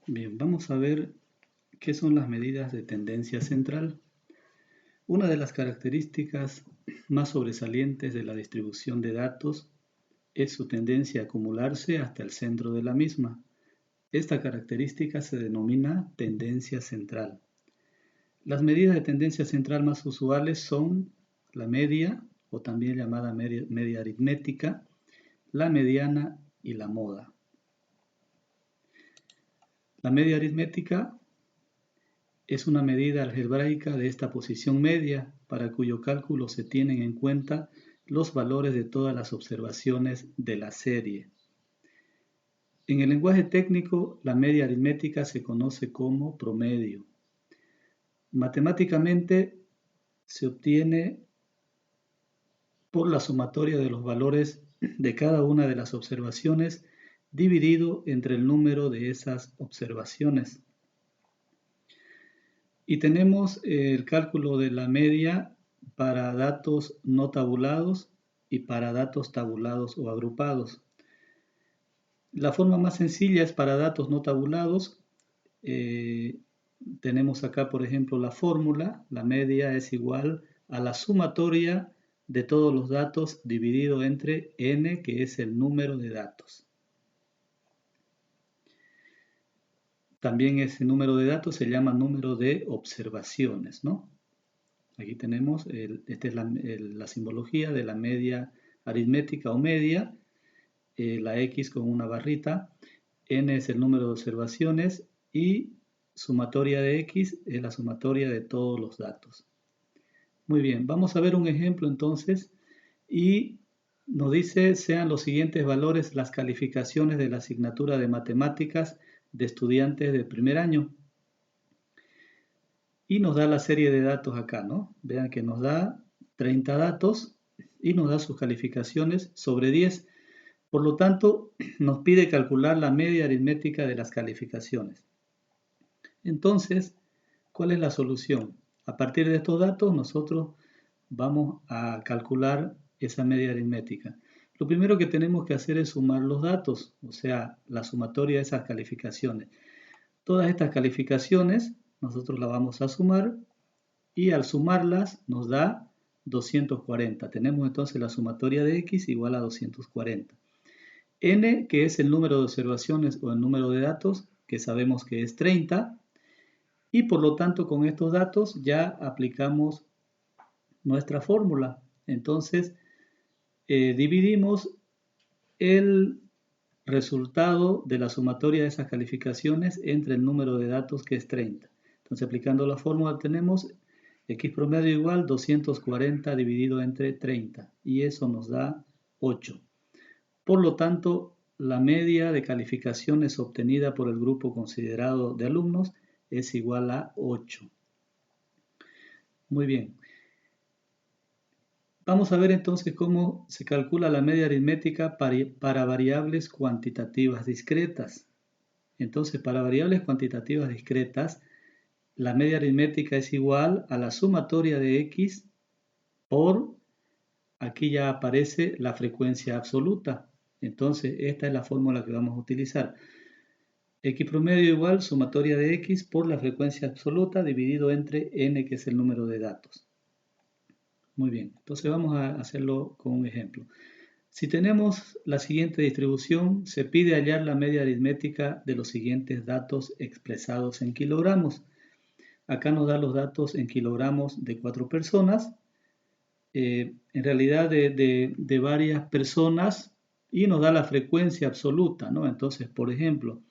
Bien, vamos a ver qué son las medidas de tendencia central. Una de las características más sobresalientes de la distribución de datos es su tendencia a acumularse hasta el centro de la misma. Esta característica se denomina tendencia central. Las medidas de tendencia central más usuales son la media, o también llamada media aritmética, la mediana y la moda. La media aritmética es una medida algebraica de esta posición media, para cuyo cálculo se tienen en cuenta los valores de todas las observaciones de la serie. En el lenguaje técnico, la media aritmética se conoce como promedio. Matemáticamente se obtiene por la sumatoria de los valores de cada una de las observaciones dividido entre el número de esas observaciones. Y tenemos el cálculo de la media para datos no tabulados y para datos tabulados o agrupados. La forma más sencilla es para datos no tabulados. Tenemos acá, por ejemplo, la fórmula. La media es igual a la sumatoria de todos los datos dividido entre n, que es el número de datos. También ese número de datos se llama número de observaciones, ¿no? Aquí tenemos, esta es la simbología de la media aritmética o media, la X con una barrita, n es el número de observaciones y sumatoria de X es la sumatoria de todos los datos. Muy bien, vamos a ver un ejemplo entonces y nos dice, sean los siguientes valores las calificaciones de la asignatura de matemáticas de estudiantes de primer año. Y nos da la serie de datos acá, ¿no? Vean que nos da 30 datos y nos da sus calificaciones sobre 10. Por lo tanto, nos pide calcular la media aritmética de las calificaciones. Entonces, ¿cuál es la solución? A partir de estos datos, nosotros vamos a calcular esa media aritmética. Lo primero que tenemos que hacer es sumar los datos, o sea, la sumatoria de esas calificaciones. Todas estas calificaciones nosotros las vamos a sumar y al sumarlas nos da 240. Tenemos entonces la sumatoria de X igual a 240. N, que es el número de observaciones o el número de datos, que sabemos que es 30. Y por lo tanto con estos datos ya aplicamos nuestra fórmula. Entonces dividimos el resultado de la sumatoria de esas calificaciones entre el número de datos, que es 30. Entonces aplicando la fórmula tenemos X promedio igual 240 dividido entre 30 y eso nos da 8. Por lo tanto, la media de calificaciones obtenida por el grupo considerado de alumnos es igual a 8. Muy bien. Vamos a ver entonces cómo se calcula la media aritmética para variables cuantitativas discretas. Entonces, para variables cuantitativas discretas, la media aritmética es igual a la sumatoria de X por, aquí ya aparece la frecuencia absoluta. Entonces, esta es la fórmula que vamos a utilizar. X promedio igual sumatoria de X por la frecuencia absoluta dividido entre N, que es el número de datos. Muy bien, entonces vamos a hacerlo con un ejemplo. Si tenemos la siguiente distribución, se pide hallar la media aritmética de los siguientes datos expresados en kilogramos. Acá nos da los datos en kilogramos de 4 personas, en realidad de varias personas, y nos da la frecuencia absoluta, ¿no? Entonces, por ejemplo,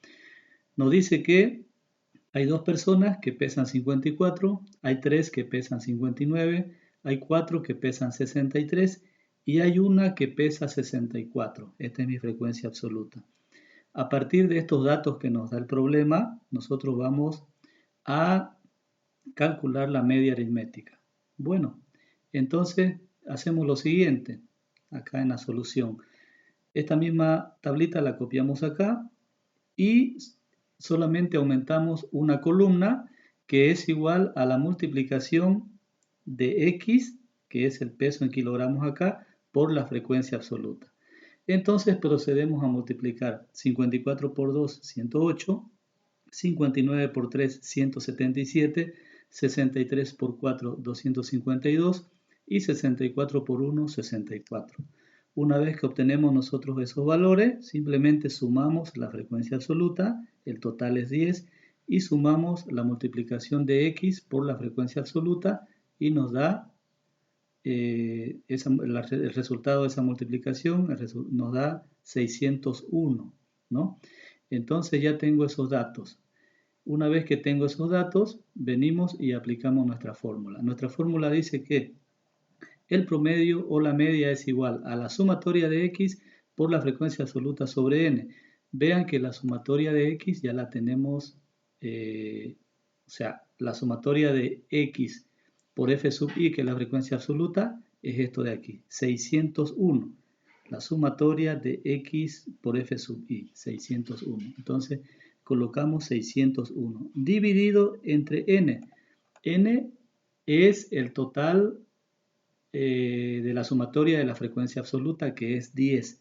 nos dice que hay 2 personas que pesan 54, hay 3 que pesan 59, hay 4 que pesan 63 y hay una que pesa 64. Esta es mi frecuencia absoluta. A partir de estos datos que nos da el problema, nosotros vamos a calcular la media aritmética. Bueno, entonces hacemos lo siguiente, acá en la solución. Esta misma tablita la copiamos acá y solamente aumentamos una columna que es igual a la multiplicación de X, que es el peso en kilogramos acá, por la frecuencia absoluta. Entonces procedemos a multiplicar 54 por 2, 108, 59 por 3, 177, 63 por 4, 252 y 64 por 1, 64. Una vez que obtenemos nosotros esos valores, simplemente sumamos la frecuencia absoluta, el total es 10, y sumamos la multiplicación de x por la frecuencia absoluta y nos da el resultado de esa multiplicación, nos da 601, ¿no? Entonces ya tengo esos datos. Una vez que tengo esos datos, venimos y aplicamos nuestra fórmula. Nuestra fórmula dice que el promedio o la media es igual a la sumatoria de x por la frecuencia absoluta sobre n. Vean que la sumatoria de x ya la tenemos, o sea, la sumatoria de x por f sub i, que es la frecuencia absoluta, es esto de aquí, 601. La sumatoria de x por f sub i, 601. Entonces, colocamos 601 dividido entre n. N es el total de la sumatoria de la frecuencia absoluta, que es 10.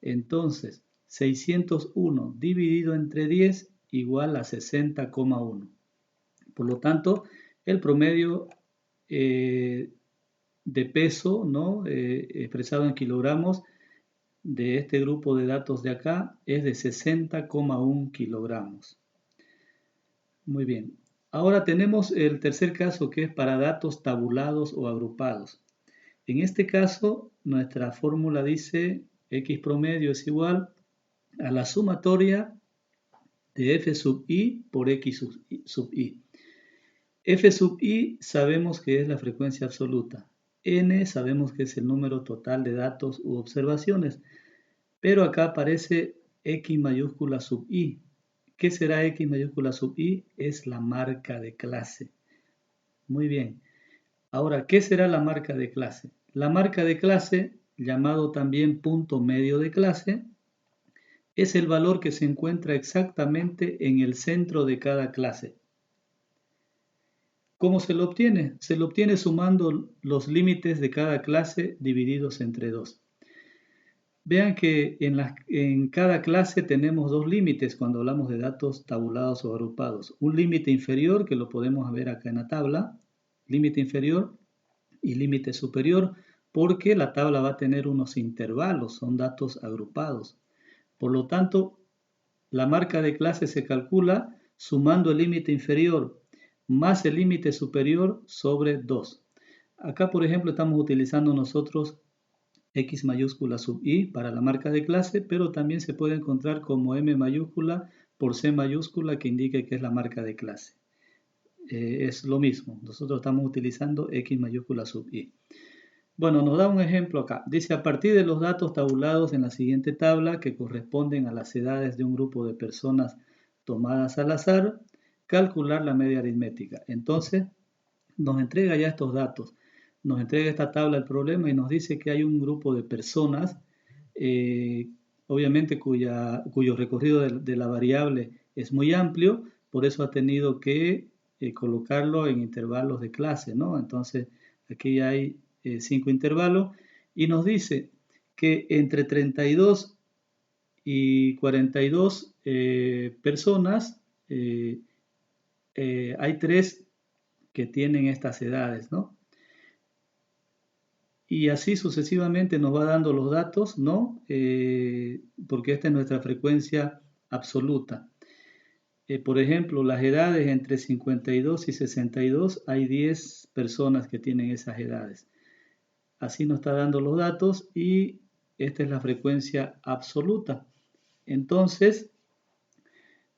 Entonces, 601 dividido entre 10 igual a 60,1. Por lo tanto, el promedio de peso, ¿no? Expresado en kilogramos de este grupo de datos de acá es de 60,1 kilogramos. Muy bien. Ahora tenemos el tercer caso, que es para datos tabulados o agrupados. En este caso, nuestra fórmula dice x promedio es igual a la sumatoria de f sub i por x sub i. F sub i sabemos que es la frecuencia absoluta. N sabemos que es el número total de datos u observaciones. Pero acá aparece x mayúscula sub i. ¿Qué será x mayúscula sub i? Es la marca de clase. Muy bien. Ahora, ¿qué será la marca de clase? La marca de clase, llamado también punto medio de clase, es el valor que se encuentra exactamente en el centro de cada clase. ¿Cómo se lo obtiene? Se lo obtiene sumando los límites de cada clase divididos entre 2. Vean que en cada clase tenemos dos límites cuando hablamos de datos tabulados o agrupados. Un límite inferior, que lo podemos ver acá en la tabla, límite inferior y límite superior, porque la tabla va a tener unos intervalos, son datos agrupados. Por lo tanto, la marca de clase se calcula sumando el límite inferior más el límite superior sobre 2. Acá, por ejemplo, estamos utilizando nosotros x mayúscula sub i para la marca de clase, pero también se puede encontrar como m mayúscula por c mayúscula, que indique que es la marca de clase. Es lo mismo, nosotros estamos utilizando x mayúscula sub i. Bueno, nos da un ejemplo acá. Dice, a partir de los datos tabulados en la siguiente tabla, que corresponden a las edades de un grupo de personas tomadas al azar, calcular la media aritmética. Entonces, nos entrega ya estos datos. Nos entrega esta tabla el problema y nos dice que hay un grupo de personas, obviamente cuyo recorrido de la variable es muy amplio, por eso ha tenido que colocarlo en intervalos de clase, ¿no? Entonces, aquí hay 5 intervalos y nos dice que entre 32 y 42 personas hay 3 que tienen estas edades, ¿no? Y así sucesivamente nos va dando los datos, ¿no? Porque esta es nuestra frecuencia absoluta. Por ejemplo, las edades entre 52 y 62, hay 10 personas que tienen esas edades. Así nos está dando los datos y esta es la frecuencia absoluta. Entonces,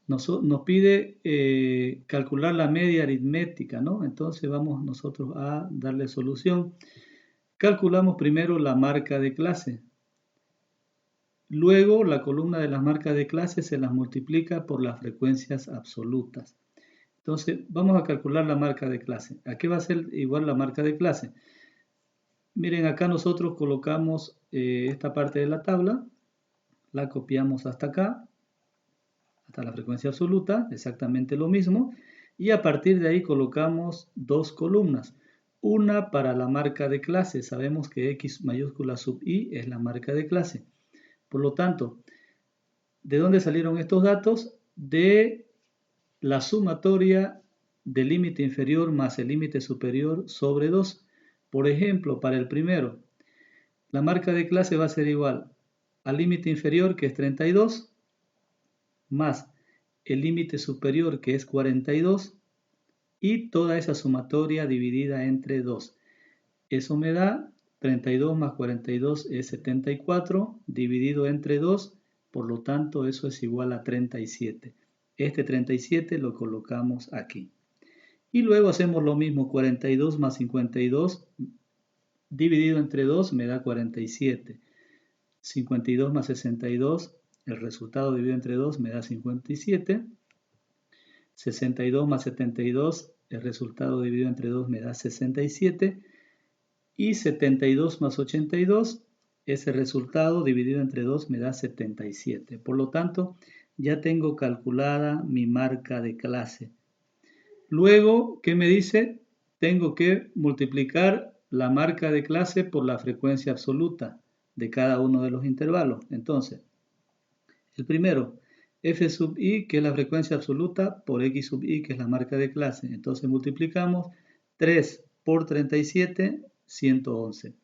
nos pide calcular la media aritmética, ¿no? Entonces vamos nosotros a darle solución. Calculamos primero la marca de clase. Luego, la columna de las marcas de clase se las multiplica por las frecuencias absolutas. Entonces, vamos a calcular la marca de clase. ¿A qué va a ser igual la marca de clase? Miren, acá nosotros colocamos esta parte de la tabla, la copiamos hasta acá, hasta la frecuencia absoluta, exactamente lo mismo, y a partir de ahí colocamos dos columnas. Una para la marca de clase, sabemos que x mayúscula sub i es la marca de clase. Por lo tanto, ¿de dónde salieron estos datos? De la sumatoria del límite inferior más el límite superior sobre 2. Por ejemplo, para el primero, la marca de clase va a ser igual al límite inferior, que es 32, más el límite superior, que es 42, y toda esa sumatoria dividida entre 2. Eso me da 32 más 42 es 74, dividido entre 2, por lo tanto eso es igual a 37. Este 37 lo colocamos aquí. Y luego hacemos lo mismo, 42 más 52 dividido entre 2 me da 47. 52 más 62, el resultado dividido entre 2 me da 57. 62 más 72, el resultado dividido entre 2 me da 67. Y 72 más 82, ese resultado dividido entre 2 me da 77. Por lo tanto, ya tengo calculada mi marca de clase. Luego, ¿qué me dice? Tengo que multiplicar la marca de clase por la frecuencia absoluta de cada uno de los intervalos. Entonces, el primero, f sub i, que es la frecuencia absoluta, por x sub i, que es la marca de clase. Entonces multiplicamos 3 por 37, 111.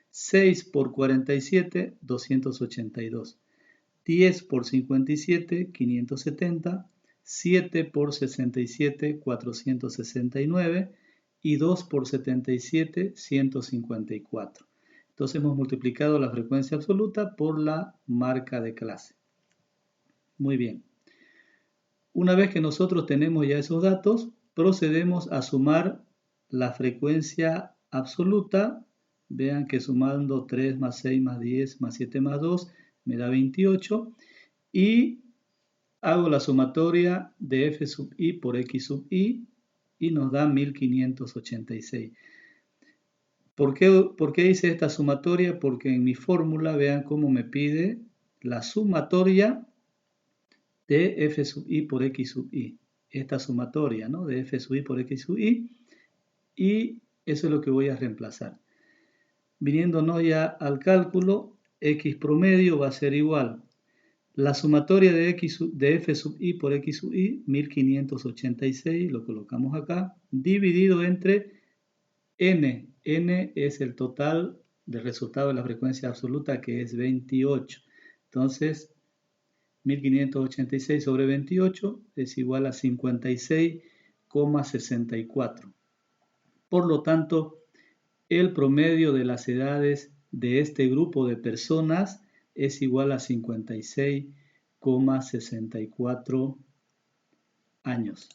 6 por 47, 282. 10 por 57, 570. 7 por 67, 469. Y 2 por 77, 154. Entonces hemos multiplicado la frecuencia absoluta por la marca de clase. Muy bien. Una vez que nosotros tenemos ya esos datos, procedemos a sumar la frecuencia absoluta. Vean que sumando 3 más 6 más 10 más 7 más 2 me da 28. Y hago la sumatoria de f sub i por x sub i y nos da 1586. ¿Por qué hice esta sumatoria? Porque en mi fórmula, vean cómo me pide la sumatoria de f sub i por x sub i. Esta sumatoria, ¿no?, de f sub i por x sub i. Y eso es lo que voy a reemplazar. Viniéndonos ya al cálculo, x promedio va a ser igual. La sumatoria de f sub i por x sub i, 1586, lo colocamos acá, dividido entre n. N es el total del resultado de la frecuencia absoluta, que es 28. Entonces, 1586 sobre 28 es igual a 56,64. Por lo tanto, el promedio de las edades de este grupo de personas es igual a 56,64 años.